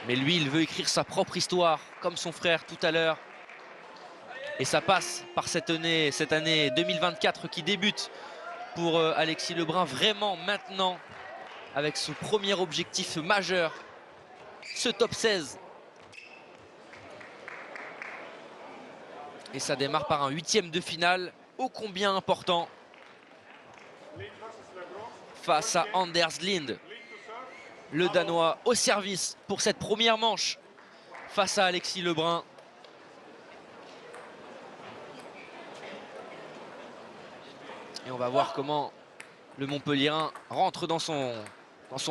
Mais lui, il veut écrire sa propre histoire, comme son frère tout à l'heure. Et ça passe par cette année 2024 qui débute pour Alexis Lebrun, vraiment maintenant, avec ce premier objectif majeur, ce top 16. Et ça démarre par un 8e de finale, ô combien important, face à Anders Lind, le Danois au service pour cette première manche face à Alexis Lebrun. Et on va voir comment le Montpellierin rentre dans son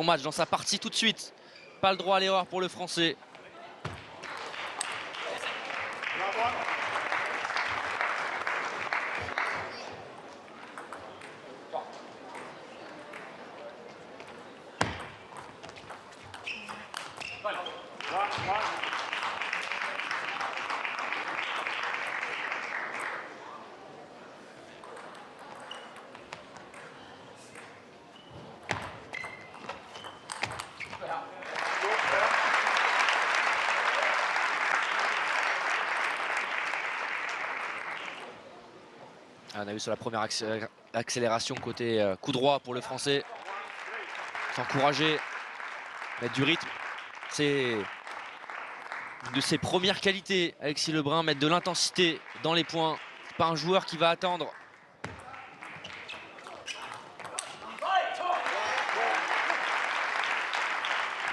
match, dans sa partie tout de suite. Pas le droit à l'erreur pour le Français. On a vu sur la première accélération côté coup droit pour le Français. S'encourager, mettre du rythme. C'est de ses premières qualités, Alexis Lebrun, mettre de l'intensité dans les points. C'est pas un joueur qui va attendre.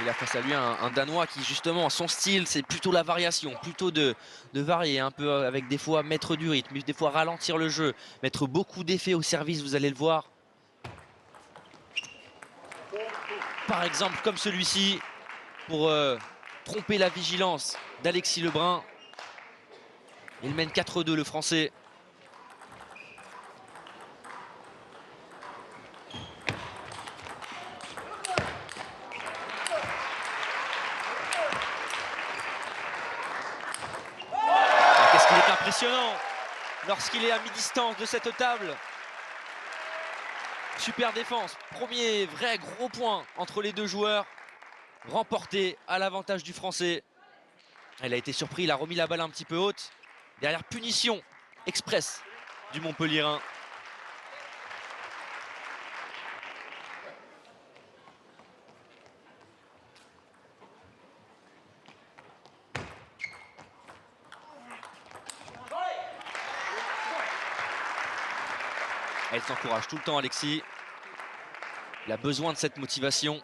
Il a face à lui un Danois qui, justement, son style, c'est plutôt la variation, plutôt de varier un peu, avec des fois mettre du rythme, des fois ralentir le jeu, mettre beaucoup d'effets au service, vous allez le voir. Par exemple, comme celui-ci, pour tromper la vigilance d'Alexis Lebrun. Il mène 4-2, le Français. Qu'est-ce qu'il est impressionnant lorsqu'il est à mi-distance de cette table. Super défense. Premier vrai gros point entre les deux joueurs. Remporté à l'avantage du Français. Il a été surpris, il a remis la balle un petit peu haute. Derrière, punition express du Montpellierin. Elle s'encourage tout le temps, Alexis. Il a besoin de cette motivation.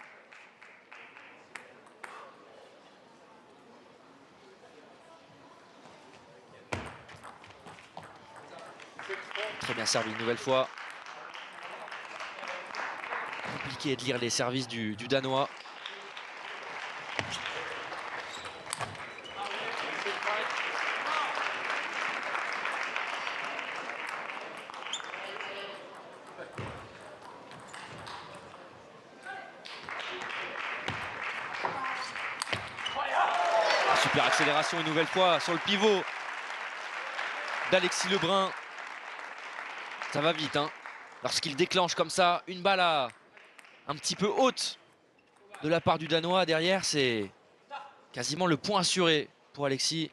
Très bien servi une nouvelle fois. Compliqué de lire les services du Danois. Super accélération une nouvelle fois sur le pivot d'Alexis Lebrun. Ça va vite, hein. Lorsqu'il déclenche comme ça, une balle un petit peu haute de la part du Danois. Derrière, c'est quasiment le point assuré pour Alexis.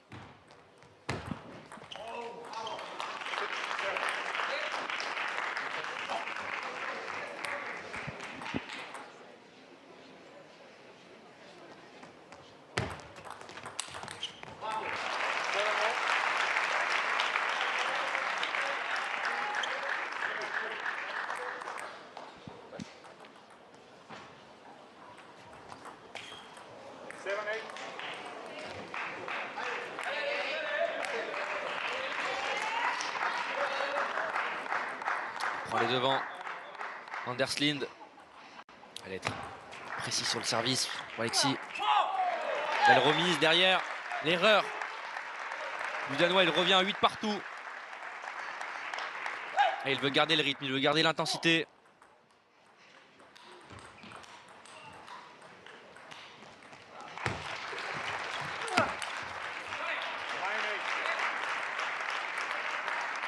Prend les devants. Anders Lind. Elle est précise sur le service pour Alexis. Belle remise derrière. L'erreur du Danois, il revient à 8 partout. Et il veut garder le rythme, il veut garder l'intensité.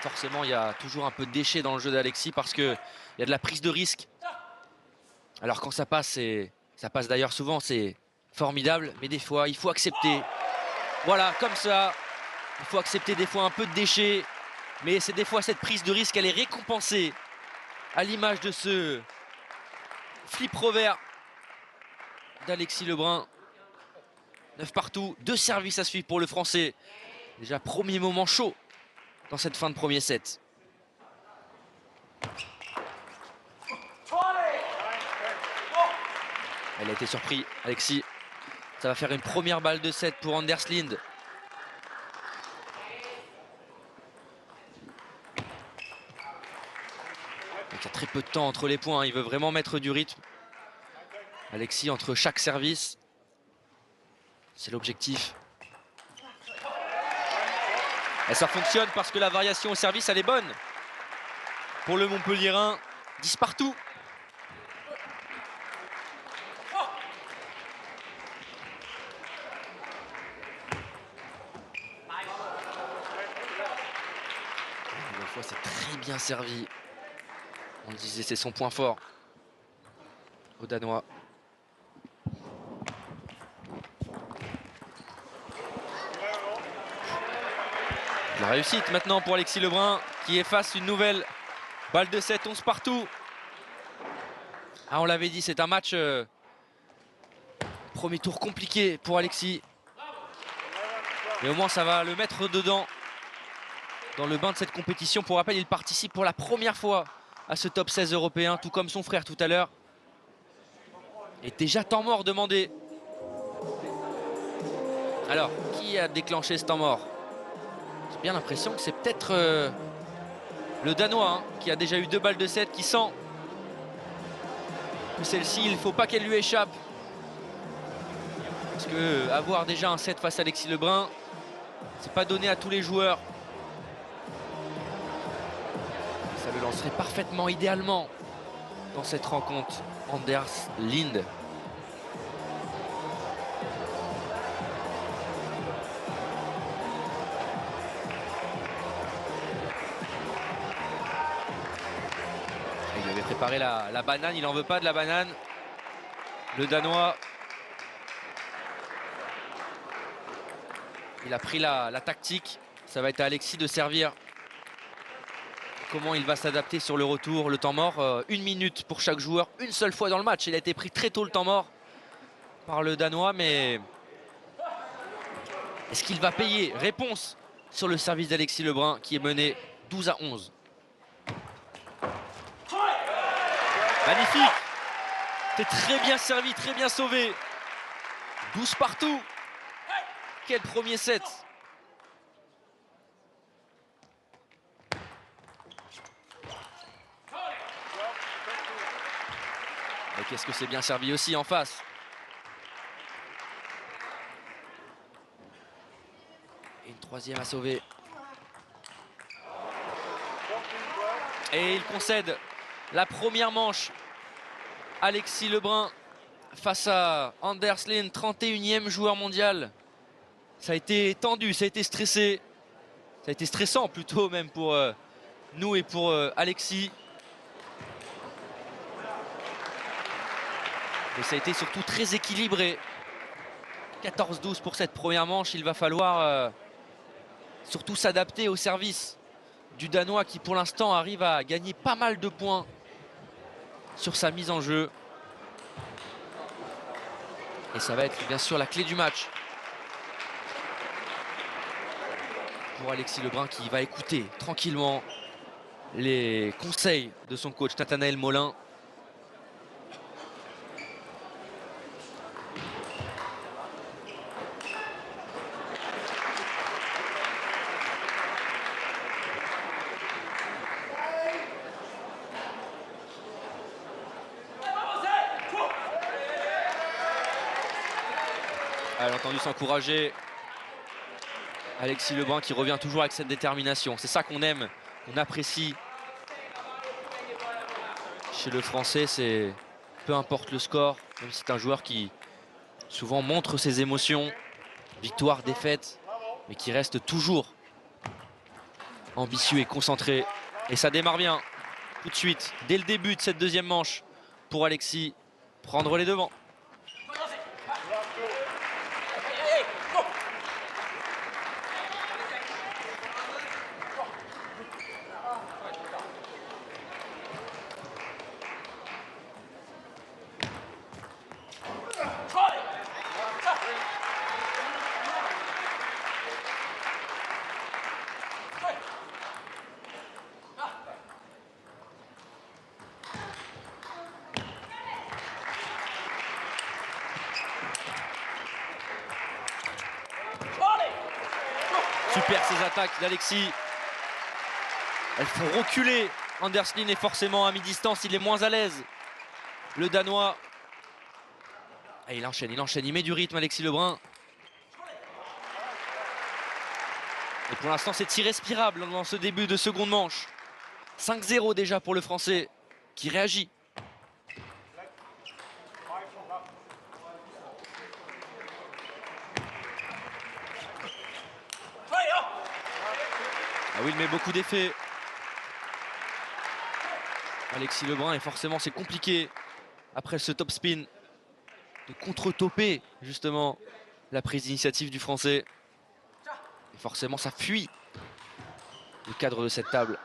Forcément, il y a toujours un peu de déchet dans le jeu d'Alexis parce qu'il y a de la prise de risque. Alors quand ça passe d'ailleurs souvent, c'est formidable, mais des fois, il faut accepter. Voilà, comme ça, il faut accepter des fois un peu de déchets, mais c'est des fois cette prise de risque, elle est récompensée, à l'image de ce flip revers d'Alexis Lebrun. 9 partout, 2 services à suivre pour le Français. Déjà, premier moment chaud dans cette fin de premier set. Elle a été surpris, Alexis. Ça va faire une première balle de 7 pour Anders Lind. Il y a très peu de temps entre les points, il veut vraiment mettre du rythme. Alexis, entre chaque service, c'est l'objectif. Et ça fonctionne parce que la variation au service, elle est bonne. Pour le Montpellierin, 10 partout. Une fois, c'est très bien servi. On le disait, c'est son point fort au Danois. La réussite maintenant pour Alexis Lebrun qui efface une nouvelle balle de 7, 11 partout. Ah, on l'avait dit, c'est un match premier tour compliqué pour Alexis. Mais au moins ça va le mettre dedans dans le bain de cette compétition. Pour rappel, il participe pour la première fois à ce top 16 européen, tout comme son frère tout à l'heure. Et déjà temps mort demandé. Alors, qui a déclenché ce temps mort? J'ai bien l'impression que c'est peut-être le Danois hein, qui a déjà eu 2 balles de 7, qui sent que celle-ci, il ne faut pas qu'elle lui échappe. Parce que avoir déjà un 7 face à Alexis Lebrun, c'est pas donné à tous les joueurs. Ça le lancerait parfaitement, idéalement, dans cette rencontre. Anders Lind. Il avait préparé la banane, il n'en veut pas de la banane. Le Danois. Il a pris la tactique. Ça va être à Alexis de servir. Comment il va s'adapter sur le retour, le temps mort. 1 minute pour chaque joueur, une seule fois dans le match. Il a été pris très tôt le temps mort par le Danois, mais est-ce qu'il va payer? Réponse sur le service d'Alexis Lebrun qui est mené 12-11. Magnifique. C'est très bien servi, très bien sauvé. 12 partout. Quel premier set. Et qu'est-ce que c'est bien servi aussi en face. Et une troisième à sauver. Et il concède la première manche. Alexis Lebrun face à Anders Lind, 31e joueur mondial. Ça a été tendu, ça a été stressé. Ça a été stressant plutôt même pour nous et pour Alexis. Et ça a été surtout très équilibré. 14-12 pour cette première manche. Il va falloir surtout s'adapter au service du Danois qui pour l'instant arrive à gagner pas mal de points sur sa mise en jeu. Et ça va être bien sûr la clé du match pour Alexis Lebrun qui va écouter tranquillement les conseils de son coach Nathanaël Molin. Elle a entendu s'encourager. Alexis Lebrun qui revient toujours avec cette détermination. C'est ça qu'on aime, qu'on apprécie chez le Français. C'est peu importe le score, même si c'est un joueur qui souvent montre ses émotions, victoire, défaite, mais qui reste toujours ambitieux et concentré. Et ça démarre bien, tout de suite, dès le début de cette deuxième manche, pour Alexis, prendre les devants. Super ces attaques d'Alexis. Elles font reculer Anderslin et forcément à mi-distance, il est moins à l'aise. Le Danois. Et il enchaîne, il met du rythme Alexis Lebrun. Et pour l'instant, c'est irrespirable dans ce début de seconde manche. 5-0 déjà pour le Français qui réagit. Ah oui, il met beaucoup d'effets. Alexis Lebrun, et forcément c'est compliqué après ce top spin de contre-topper justement la prise d'initiative du Français. Et forcément ça fuit le cadre de cette table.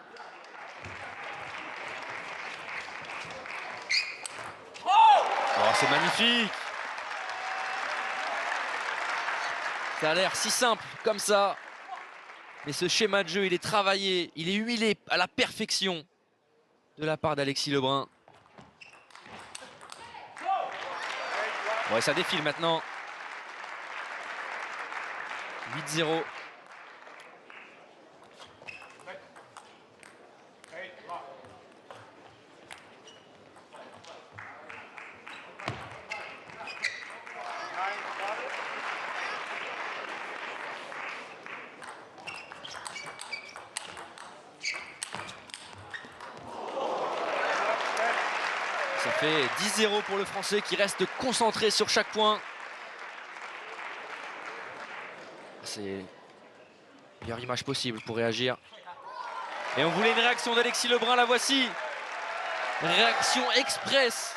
Oh, c'est magnifique! Ça a l'air si simple comme ça. Mais ce schéma de jeu, il est travaillé, il est huilé à la perfection de la part d'Alexis Lebrun. Ouais, ça défile maintenant. 8-0. Ça fait 10-0 pour le Français qui reste concentré sur chaque point. C'est la meilleure image possible pour réagir. Et on voulait une réaction d'Alexis Lebrun, la voici. Réaction express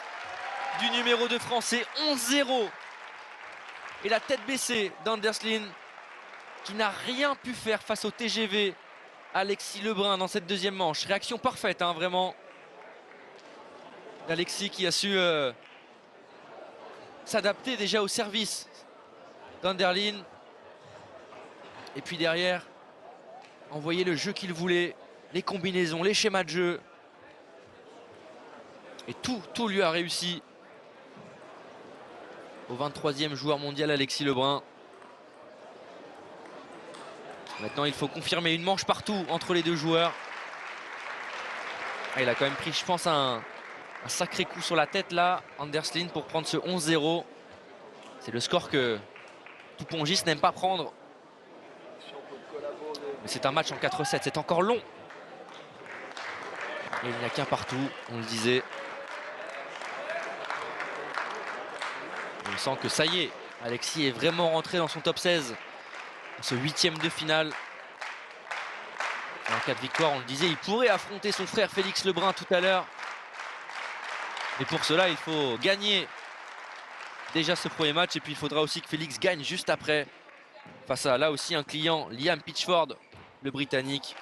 du numéro 2 français, 11-0. Et la tête baissée d'Anderslin qui n'a rien pu faire face au TGV Alexis Lebrun dans cette deuxième manche. Réaction parfaite, hein, vraiment. D'Alexis qui a su s'adapter déjà au service d'Anderslin. Et puis derrière, envoyer le jeu qu'il voulait, les combinaisons, les schémas de jeu. Et tout lui a réussi. Au 23e joueur mondial, Alexis Lebrun. Maintenant, il faut confirmer une manche partout entre les deux joueurs. Ah, il a quand même pris, je pense, un sacré coup sur la tête là, Anderslin, pour prendre ce 11-0. C'est le score que tout pongiste n'aime pas prendre. Mais c'est un match en 4-7, c'est encore long. Et il n'y a qu'un partout, on le disait. On sent que ça y est, Alexis est vraiment rentré dans son top 16. Dans ce 8e de finale. En cas de victoire, on le disait, il pourrait affronter son frère Félix Lebrun tout à l'heure. Mais pour cela, il faut gagner déjà ce premier match. Et puis il faudra aussi que Félix gagne juste après. Face à là aussi un client, Liam Pitchford, le Britannique.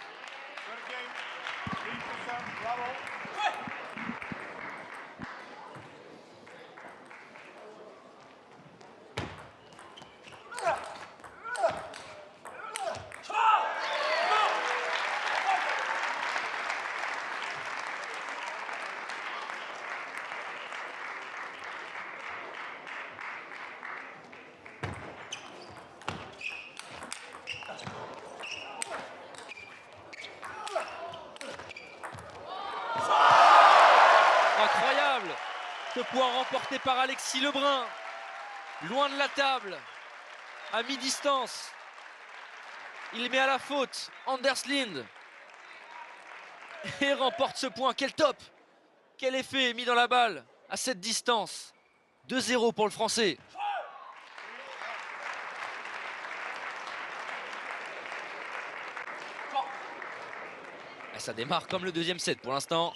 Incroyable, ce point remporté par Alexis Lebrun, loin de la table, à mi-distance. Il met à la faute Anderslin et remporte ce point. Quel top, quel effet mis dans la balle à cette distance. 2-0 pour le Français. Et ça démarre comme le deuxième set pour l'instant.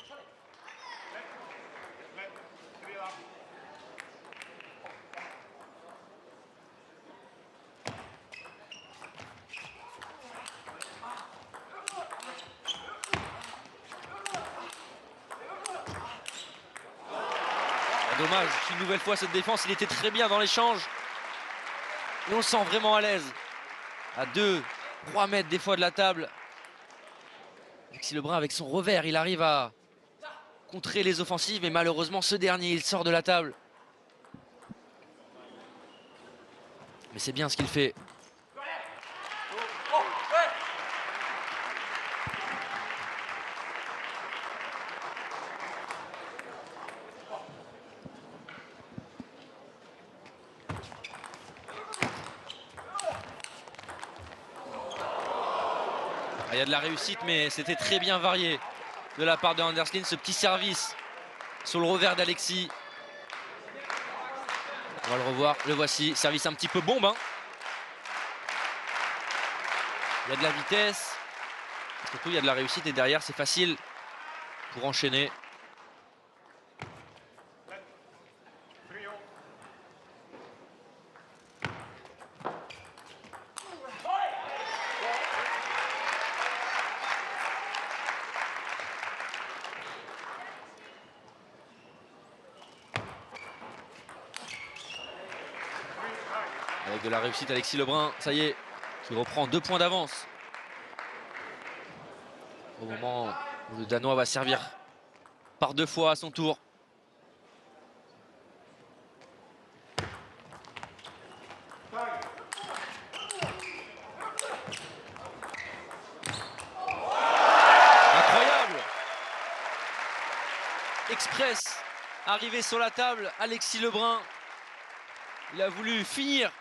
Dommage, une nouvelle fois cette défense, il était très bien dans l'échange. Et on le sent vraiment à l'aise. À 2-3 mètres des fois de la table. Alexis Lebrun avec son revers, il arrive à contrer les offensives. Et malheureusement ce dernier, il sort de la table. Mais c'est bien ce qu'il fait. Il y a de la réussite, mais c'était très bien varié de la part de Anderslin. Ce petit service sur le revers d'Alexis. On va le revoir, le voici. Service un petit peu bombe. Hein. Il y a de la vitesse. Surtout, il y a de la réussite. Et derrière, c'est facile pour enchaîner. Avec de la réussite, Alexis Lebrun, ça y est, qui reprend 2 points d'avance. Au moment où le Danois va servir par 2 fois à son tour. Incroyable! Express, arrivé sur la table, Alexis Lebrun. Il a voulu finir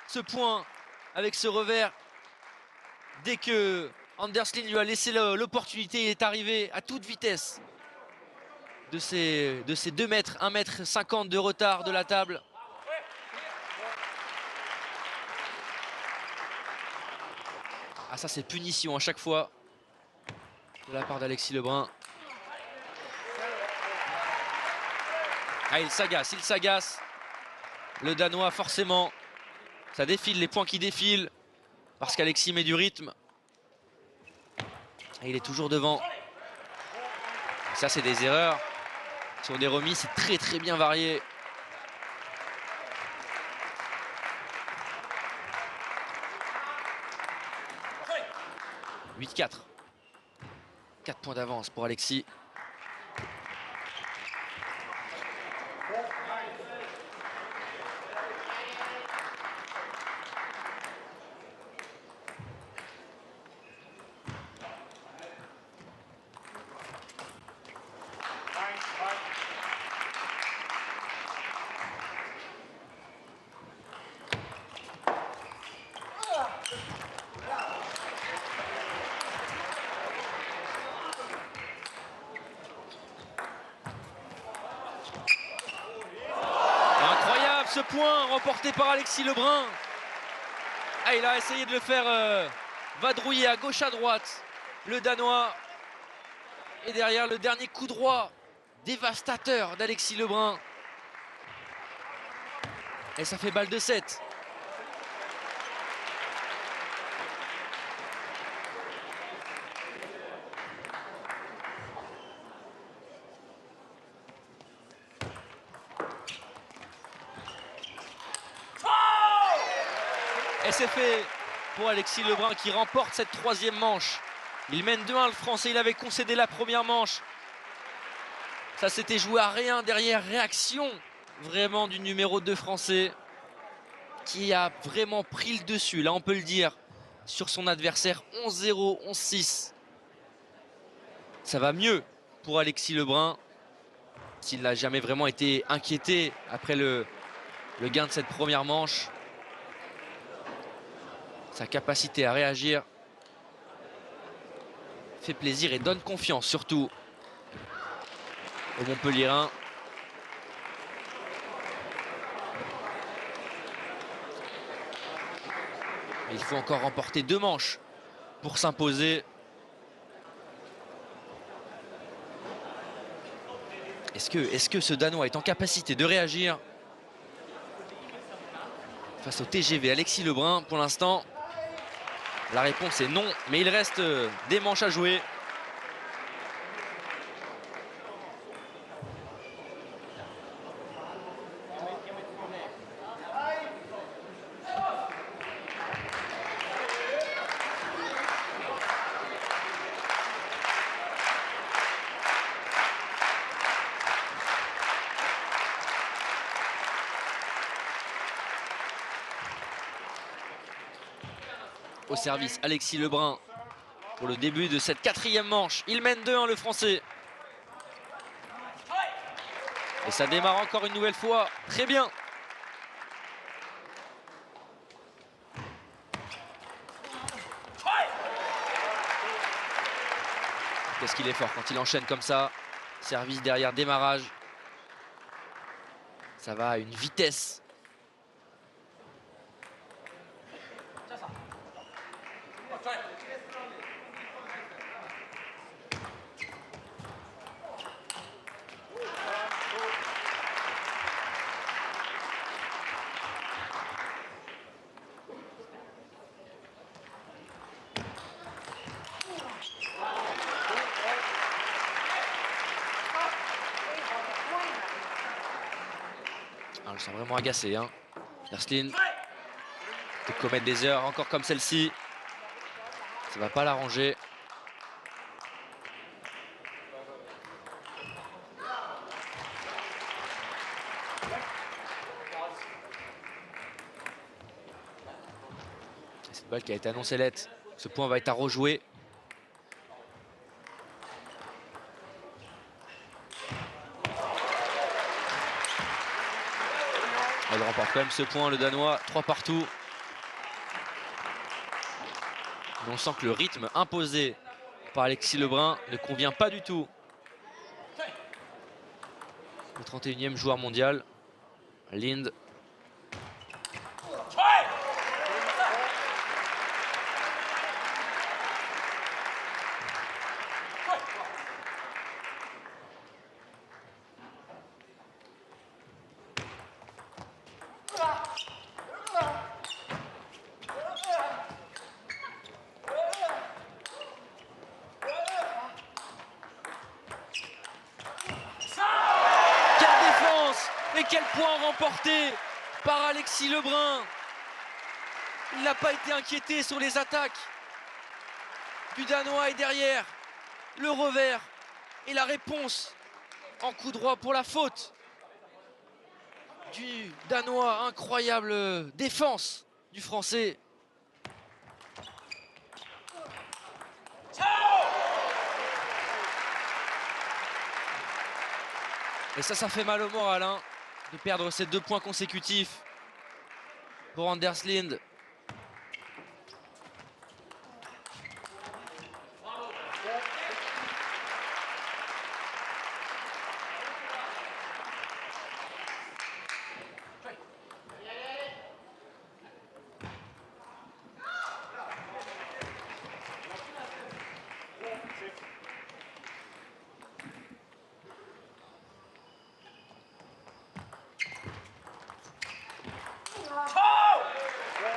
ce point avec ce revers. Dès que Anderslin lui a laissé l'opportunité, il est arrivé à toute vitesse de ces 2 mètres, 1,50 m de retard de la table. Ah, ça c'est punition à chaque fois de la part d'Alexis Lebrun. Ah, il s'agace. Le Danois, forcément, ça défile, les points qui défilent, parce qu'Alexis met du rythme. Et il est toujours devant. Ça, c'est des erreurs. Sur des remises, c'est très très bien varié. « 8-4 ». 4 points d'avance pour Alexis. Ce point remporté par Alexis Lebrun. Ah, il a essayé de le faire vadrouiller à gauche à droite, le Danois. Et derrière, le dernier coup droit dévastateur d'Alexis Lebrun. Et ça fait balle de 7. Et c'est fait pour Alexis Lebrun qui remporte cette 3e manche. Il mène 2-1 le Français, il avait concédé la première manche. Ça s'était joué à rien derrière, réaction vraiment du numéro 2 français qui a vraiment pris le dessus, là on peut le dire, sur son adversaire. 11-0, 11-6. Ça va mieux pour Alexis Lebrun, s'il n'a jamais vraiment été inquiété après le gain de cette première manche. Sa capacité à réagir fait plaisir et donne confiance surtout au Montpellierin. Il faut encore remporter 2 manches pour s'imposer. Est-ce que ce Danois est en capacité de réagir face au TGV Alexis Lebrun? Pour l'instant, la réponse est non, mais il reste des manches à jouer. Au service, Alexis Lebrun pour le début de cette 4e manche. Il mène 2-1 le Français. Et ça démarre encore une nouvelle fois. Très bien. Qu'est-ce qu'il est fort quand il enchaîne comme ça. Service derrière, démarrage. Ça va à une vitesse. On le sent vraiment agacé. Hein. Derslin de commettre des erreurs encore comme celle-ci. Ça va pas l'arranger. Cette balle qui a été annoncée lettre. Ce point va être à rejouer. Elle remporte quand même ce point, le Danois, 3 partout. Mais on sent que le rythme imposé par Alexis Lebrun ne convient pas du tout. Le 31e joueur mondial, Lind. Et quel point remporté par Alexis Lebrun. Il n'a pas été inquiété sur les attaques du Danois et derrière le revers et la réponse en coup droit pour la faute du Danois. Incroyable défense du Français. Et ça fait mal au moral, hein, de perdre ces 2 points consécutifs pour Anders Lind.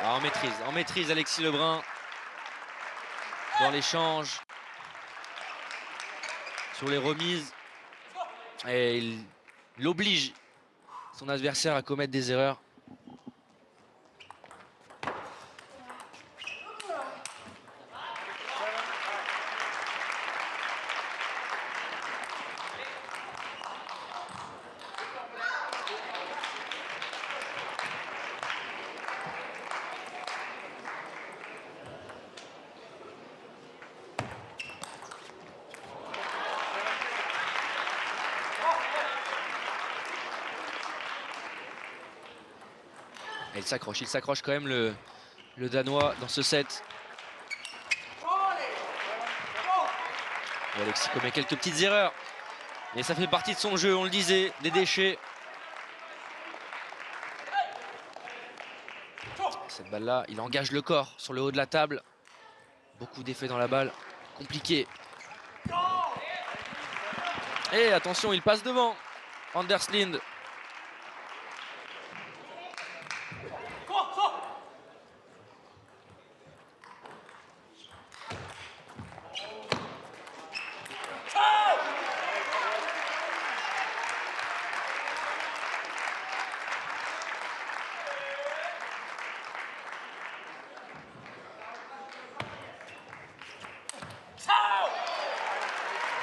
Ah, en maîtrise Alexis Lebrun dans l'échange, sur les remises, et il oblige son adversaire à commettre des erreurs. Et il s'accroche quand même le Danois dans ce set. Et Alexis commet quelques petites erreurs. Mais ça fait partie de son jeu, on le disait, des déchets. Cette balle-là, il engage le corps sur le haut de la table. Beaucoup d'effets dans la balle, compliqué. Et attention, il passe devant, Anders Lind.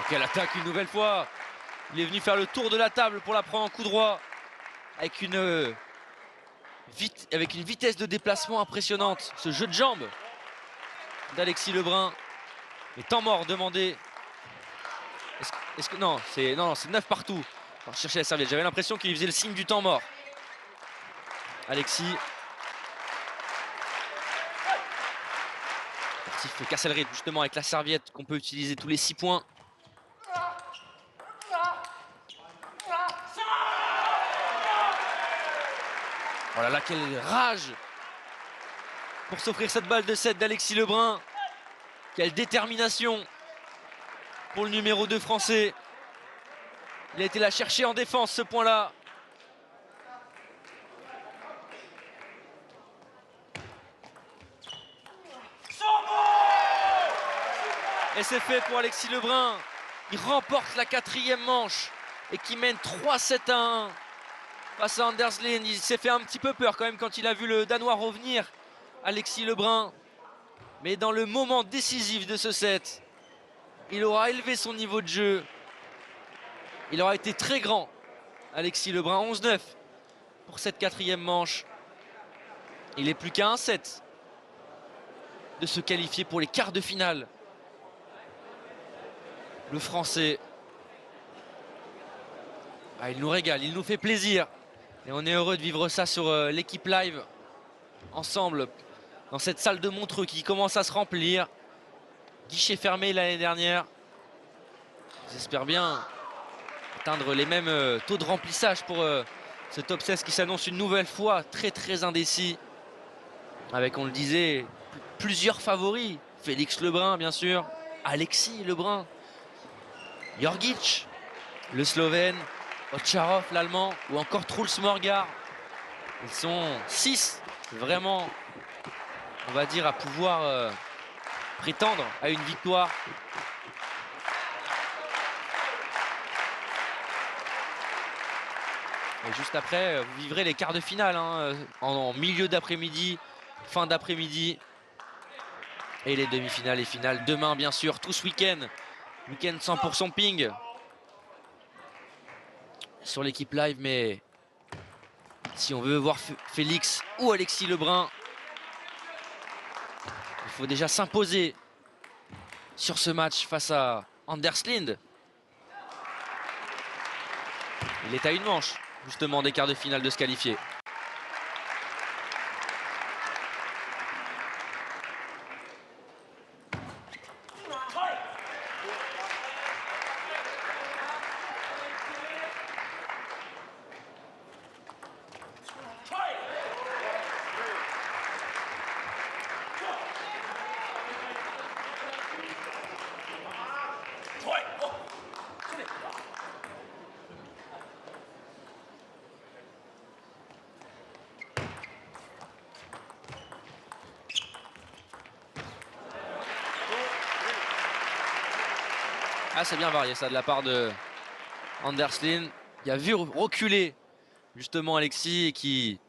Quelle attaque une nouvelle fois. Il est venu faire le tour de la table pour la prendre en coup droit. Avec une vitesse de déplacement impressionnante. Ce jeu de jambes d'Alexis Lebrun. Et temps mort demandé. Est-ce que non, c'est 9 partout. Alors, chercher la serviette. J'avais l'impression qu'il faisait le signe du temps mort. Alexis. Il fait casser le rythme justement avec la serviette qu'on peut utiliser tous les 6 points. là là, quelle rage pour s'offrir cette balle de 7 d'Alexis Lebrun. Quelle détermination pour le numéro 2 français. Il a été la chercher en défense, ce point-là. Et c'est fait pour Alexis Lebrun. Il remporte la 4e manche et qui mène 3-7 à 1 face à Anders Lind. Il s'est fait un petit peu peur quand même quand il a vu le Danois revenir, Alexis Lebrun. Mais dans le moment décisif de ce set, il aura élevé son niveau de jeu. Il aura été très grand, Alexis Lebrun. 11-9 pour cette 4e manche. Il est plus qu'à un set de se qualifier pour les quarts de finale. Le Français, il nous régale, il nous fait plaisir. Et on est heureux de vivre ça sur l'équipe live, ensemble, dans cette salle de Montreux qui commence à se remplir. Guichet fermé l'année dernière. J'espère bien atteindre les mêmes taux de remplissage pour ce top 16 qui s'annonce une nouvelle fois très indécis. Avec, on le disait, plusieurs favoris. Félix Lebrun, bien sûr. Alexis Lebrun. Jorgic, le Slovène. Otcharov, l'Allemand. Ou encore Truls Morgar. Ils sont 6, vraiment, on va dire, à pouvoir prétendre à une victoire. Et juste après, vous vivrez les quarts de finale hein, en milieu d'après-midi, fin d'après-midi. Et les demi-finales et finales demain, bien sûr, tout ce week-end. Week-end 100% ping sur l'équipe live. Mais si on veut voir Félix ou Alexis Lebrun, il faut déjà s'imposer sur ce match face à Anders Lind. Il est à une manche, justement, des quarts de finale de se qualifier. Ah, c'est bien varié ça de la part de Anders Lind. Il a vu reculer justement Alexis qui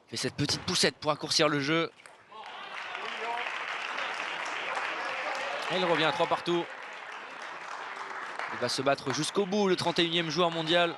fait cette petite poussette pour raccourcir le jeu. Et il revient à 3 partout. Il va se battre jusqu'au bout, le 31e joueur mondial.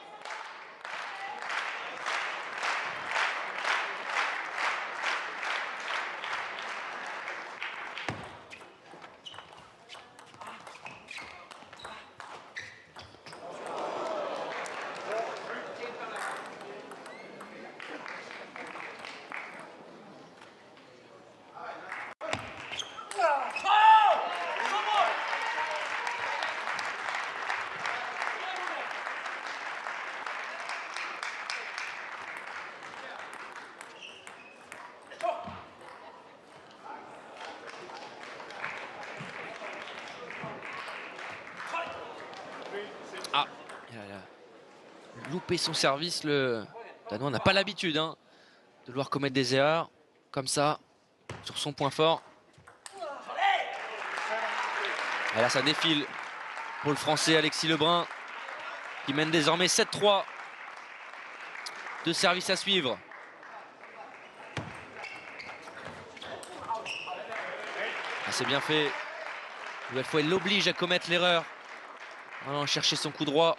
Ah, il a loupé son service. Le Danois n'a pas l'habitude hein, de devoir commettre des erreurs comme ça sur son point fort. Et là, ça défile pour le Français Alexis Lebrun qui mène désormais 7-3. Deux services à suivre. Ah, c'est bien fait. Une nouvelle fois, il l'oblige à commettre l'erreur. En allant chercher son coup droit.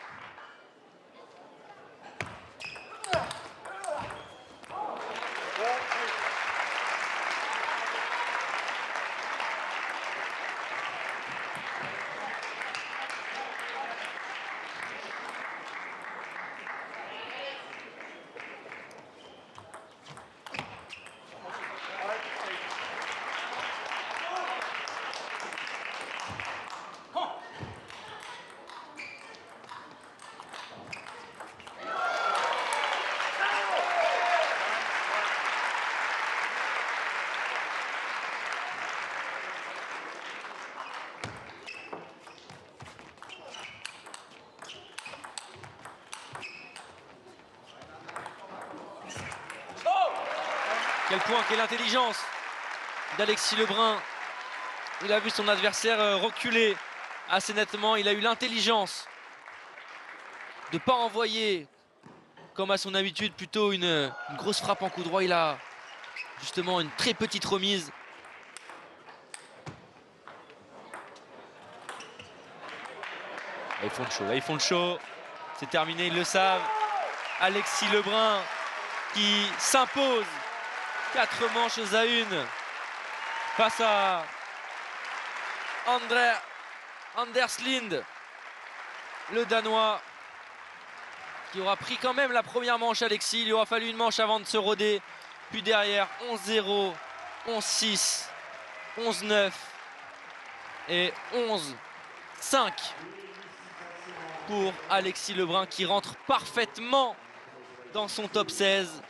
Quel point, quelle intelligence d'Alexis Lebrun. Il a vu son adversaire reculer assez nettement. Il a eu l'intelligence de ne pas envoyer, comme à son habitude, plutôt une grosse frappe en coup droit. Il a justement une très petite remise. Là, ils font le show, là ils font le show. C'est terminé, ils le savent. Alexis Lebrun qui s'impose 4 manches à 1 face à Anders Lind, le Danois, qui aura pris quand même la première manche. Alexis, il lui aura fallu une manche avant de se roder. Puis derrière, 11-0, 11-6, 11-9 et 11-5 pour Alexis Lebrun, qui rentre parfaitement dans son top 16.